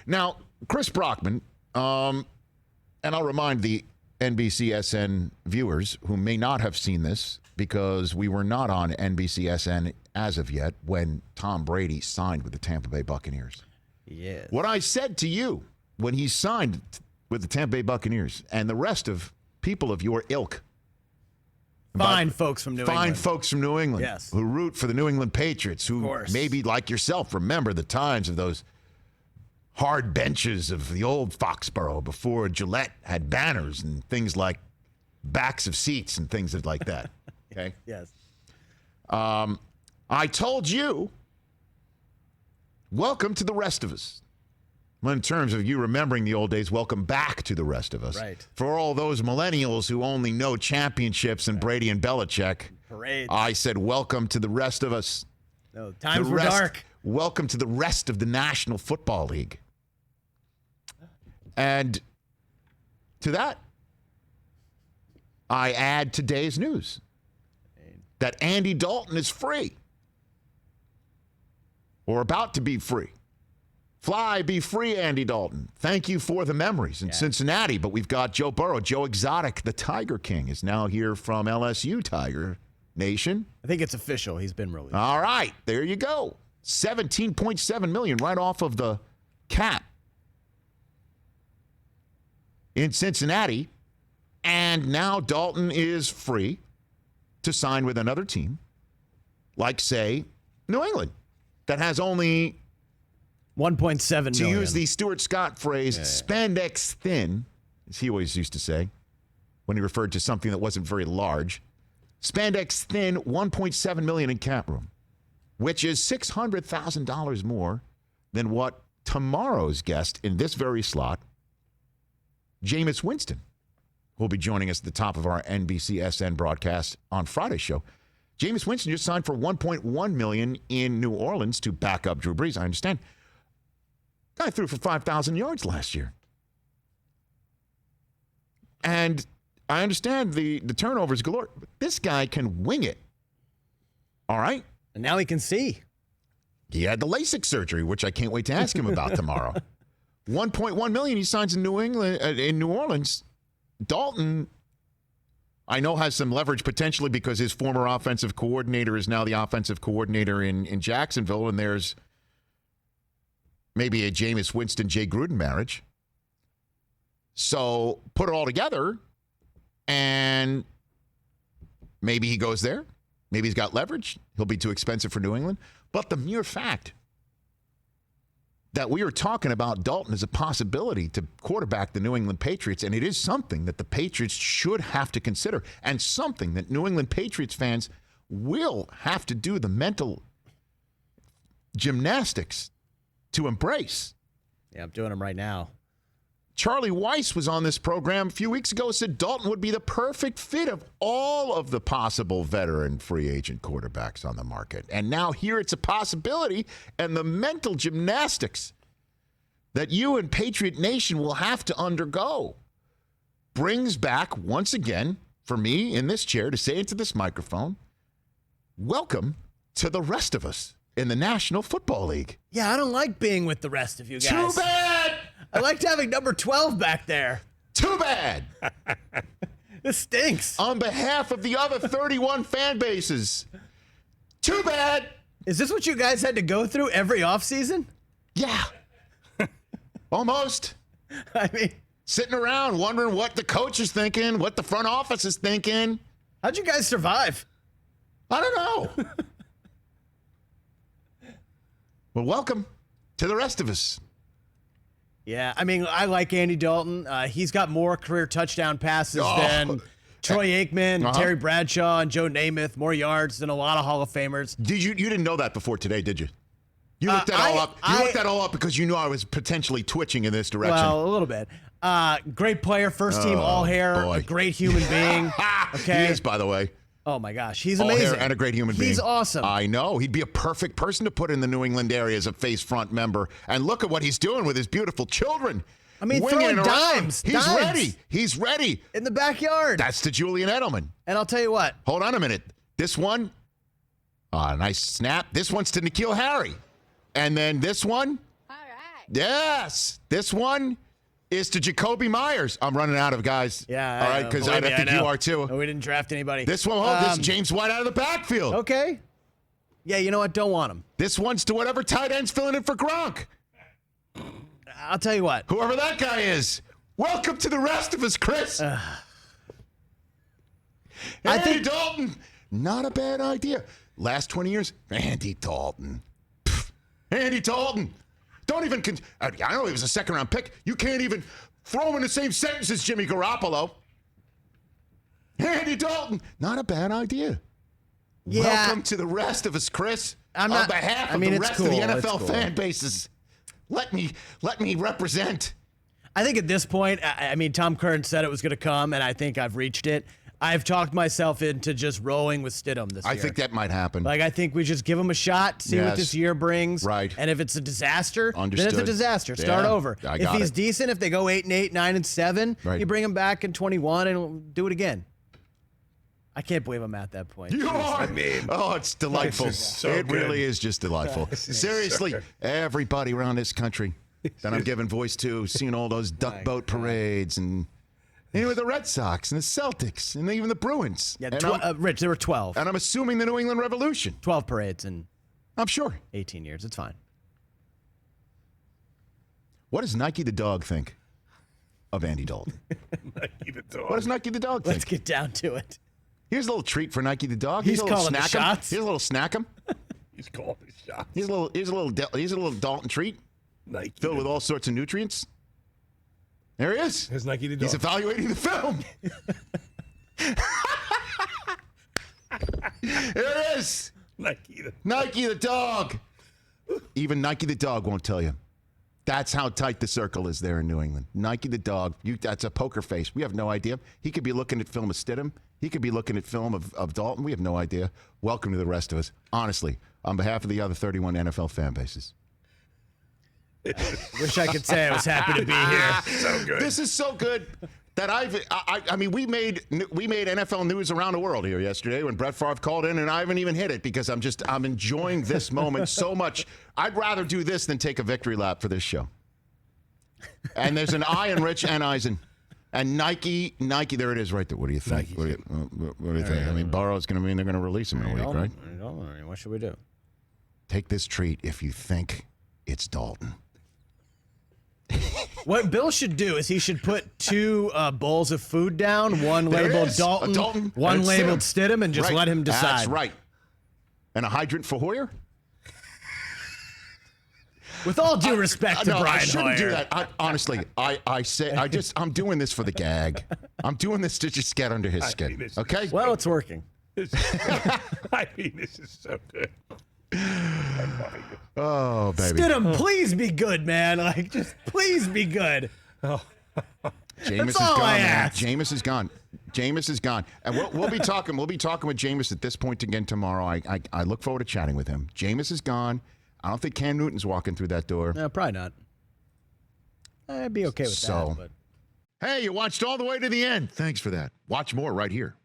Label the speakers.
Speaker 1: Now, Chris Brockman, and I'll remind the NBCSN viewers who may not have seen this because we were not on NBCSN as of yet when Tom Brady signed with the Tampa Bay Buccaneers.
Speaker 2: Yes.
Speaker 1: What I said to you when he signed with the Tampa Bay Buccaneers and the rest of people of your ilk.
Speaker 2: Fine folks from New England.
Speaker 1: Fine folks from New England.
Speaker 2: Yes.
Speaker 1: Who root for the New England Patriots, who maybe like yourself remember the times of those hard benches of the old Foxborough before Gillette had banners and things like backs of seats and things like that. Okay?
Speaker 2: Yes.
Speaker 1: I told you, welcome to the rest of us. Well, in terms of you remembering the old days, welcome back to the rest of us.
Speaker 2: Right.
Speaker 1: For all those millennials who only know championships and Brady and Belichick,
Speaker 2: Parades.
Speaker 1: I said, welcome to the rest of us.
Speaker 2: No, times were dark.
Speaker 1: Welcome to the rest of the National Football League. And to that, I add today's news that Andy Dalton is free or about to be free. Fly, be free, Andy Dalton. Thank you for the memories in Cincinnati. But we've got Joe Burrow. Joe Exotic, the Tiger King, is now here from LSU, Tiger Nation.
Speaker 2: I think it's official. He's been released.
Speaker 1: All right, there you go. $17.7 million right off of the cap in Cincinnati. And now Dalton is free to sign with another team, like, say, New England, that has only...
Speaker 2: 1.7 million.
Speaker 1: To use the Stuart Scott phrase, spandex thin, as he always used to say when he referred to something that wasn't very large. Spandex thin, $1.7 million in cap room, which is $600,000 more than what tomorrow's guest in this very slot, Jameis Winston, who will be joining us at the top of our NBCSN broadcast on Friday's show. Jameis Winston just signed for $1.1 million in New Orleans to back up Drew Brees, I understand. Guy threw for 5,000 yards last year. And I understand the turnovers galore, but this guy can wing it. All right?
Speaker 2: And now he can see.
Speaker 1: He had the LASIK surgery, which I can't wait to ask him about tomorrow. $1.1 million he signs in New Orleans. Dalton, I know, has some leverage potentially because his former offensive coordinator is now the offensive coordinator in Jacksonville, and there's maybe a Jameis Winston, Jay Gruden marriage. So put it all together, and maybe he goes there. Maybe he's got leverage. He'll be too expensive for New England. But the mere fact that we are talking about Dalton as a possibility to quarterback the New England Patriots, and it is something that the Patriots should have to consider, and something that New England Patriots fans will have to do the mental gymnastics to embrace.
Speaker 2: Yeah, I'm doing them right now.
Speaker 1: Charlie Weiss was on this program a few weeks ago, said Dalton would be the perfect fit of all of the possible veteran free agent quarterbacks on the market. And now here it's a possibility, and the mental gymnastics that you and Patriot Nation will have to undergo brings back, once again, for me in this chair to say into this microphone, welcome to the rest of us in the National Football League.
Speaker 2: Yeah, I don't like being with the rest of you guys.
Speaker 1: Too bad!
Speaker 2: I liked having number 12 back there.
Speaker 1: Too bad!
Speaker 2: This stinks.
Speaker 1: On behalf of the other 31 fan bases, too bad!
Speaker 2: Is this what you guys had to go through every offseason?
Speaker 1: Yeah. Almost.
Speaker 2: I mean,
Speaker 1: sitting around wondering what the coach is thinking, what the front office is thinking.
Speaker 2: How'd you guys survive?
Speaker 1: I don't know. Well, welcome to the rest of us.
Speaker 2: Yeah, I mean, I like Andy Dalton. He's got more career touchdown passes than Troy Aikman, Terry Bradshaw, and Joe Namath. More yards than a lot of Hall of Famers.
Speaker 1: You didn't know that before today, did you? You looked that all up. You looked that all up because you knew I was potentially twitching in this direction.
Speaker 2: Well, a little bit. Great player, first team All Hair, a great human being. Okay,
Speaker 1: he is, by the way.
Speaker 2: Oh my gosh, he's amazing.
Speaker 1: All hair and a great human being.
Speaker 2: He's awesome.
Speaker 1: I know. He'd be a perfect person to put in the New England area as a face front member. And look at what he's doing with his beautiful children.
Speaker 2: I mean, throwing dimes.
Speaker 1: He's ready. He's ready.
Speaker 2: In the backyard.
Speaker 1: That's to Julian Edelman.
Speaker 2: And I'll tell you what.
Speaker 1: Hold on a minute. This one, nice snap. This one's to N'Keal Harry. And then this one, all right, Yes. This one is to Jacoby Myers. I'm running out of guys.
Speaker 2: Yeah.
Speaker 1: All right, because I think you are too.
Speaker 2: No, we didn't draft anybody.
Speaker 1: This one, this is James White out of the backfield.
Speaker 2: Okay. Yeah, you know what? Don't want him.
Speaker 1: This one's to whatever tight end's filling in for Gronk.
Speaker 2: I'll tell you what.
Speaker 1: Whoever that guy is. Welcome to the rest of us, Chris. Andy Dalton. Not a bad idea. Last 20 years, Andy Dalton. Pfft. Andy Dalton. Don't even, I know he was a second-round pick. You can't even throw him in the same sentence as Jimmy Garoppolo. Andy Dalton. Not a bad idea.
Speaker 2: Yeah.
Speaker 1: Welcome to the rest of us, Chris. On behalf of the rest of the NFL fan bases, let me represent.
Speaker 2: I think at this point, I mean, Tom Curran said it was going to come, and I think I've reached it. I've talked myself into just rolling with Stidham this year.
Speaker 1: I think that might happen.
Speaker 2: Like, I think we just give him a shot, see what this year brings.
Speaker 1: Right.
Speaker 2: And if it's a disaster, then it's a disaster.
Speaker 1: Yeah,
Speaker 2: Start over. If he's
Speaker 1: it.
Speaker 2: decent, if they go 8-8, 9-7,
Speaker 1: right.
Speaker 2: you bring him back in 21 and do it again. I can't believe I'm at that point.
Speaker 1: You are. I mean, oh, it's delightful. It really is just delightful. Seriously, everybody around this country that I'm giving voice to, seeing all those duck boat parades and with the Red Sox and the Celtics and even the Bruins.
Speaker 2: Yeah, Rich, there were 12.
Speaker 1: And I'm assuming the New England Revolution.
Speaker 2: 12 parades in
Speaker 1: I'm sure.
Speaker 2: 18 years. It's fine.
Speaker 1: What does Nike the dog think of Andy Dalton?
Speaker 3: Nike the dog.
Speaker 1: What does Nike the dog think?
Speaker 2: Let's get down to it.
Speaker 1: Here's a little treat for Nike the dog.
Speaker 2: He's calling the shots.
Speaker 1: Here's a little snack him.
Speaker 3: He's calling the shots.
Speaker 1: Here's a little Dalton treat.
Speaker 3: Nike
Speaker 1: filled with all sorts of nutrients. There he is.
Speaker 3: Here's Nike the dog.
Speaker 1: He's evaluating the film. There it is. Nike the dog. Even Nike the dog won't tell you. That's how tight the circle is there in New England. Nike the dog. That's a poker face. We have no idea. He could be looking at film of Stidham. He could be looking at film of Dalton. We have no idea. Welcome to the rest of us. Honestly, on behalf of the other 31 NFL fan bases.
Speaker 2: Wish I could say I was happy to be here.
Speaker 3: So good.
Speaker 1: This is so good that I mean, we made NFL news around the world here yesterday when Brett Favre called in, and I haven't even hit it because I'm enjoying this moment so much. I'd rather do this than take a victory lap for this show. And there's an I in Rich Eisen. And Nike, there it is right there. What do you think? What do you think? I mean, Burrow's going to mean they're going to release him in a week, right?
Speaker 2: What should we do?
Speaker 1: Take this treat if you think it's Dalton.
Speaker 2: What Bill should do is he should put two bowls of food down, one labeled Dalton, one labeled Stidham, and just let him decide.
Speaker 1: That's right. And a hydrant for Hoyer?
Speaker 2: With all due respect to Brian
Speaker 1: I shouldn't
Speaker 2: Hoyer.
Speaker 1: do that. Honestly, I'm doing this for the gag. I'm doing this to just get under his skin. Okay?
Speaker 2: Well, it's working.
Speaker 3: I mean, this is so good.
Speaker 1: Oh, baby.
Speaker 2: Stidham, please be good, man. Like, just please be good.
Speaker 1: Jameis is
Speaker 2: all
Speaker 1: gone,
Speaker 2: I
Speaker 1: man.
Speaker 2: ask.
Speaker 1: Jameis is gone. Jameis is gone. And we'll be talking with Jameis at this point again tomorrow. I look forward to chatting with him. Jameis is gone. I don't think Cam Newton's walking through that door.
Speaker 2: No, probably not. I'd be okay with that. But.
Speaker 1: Hey, you watched all the way to the end. Thanks for that. Watch more right here.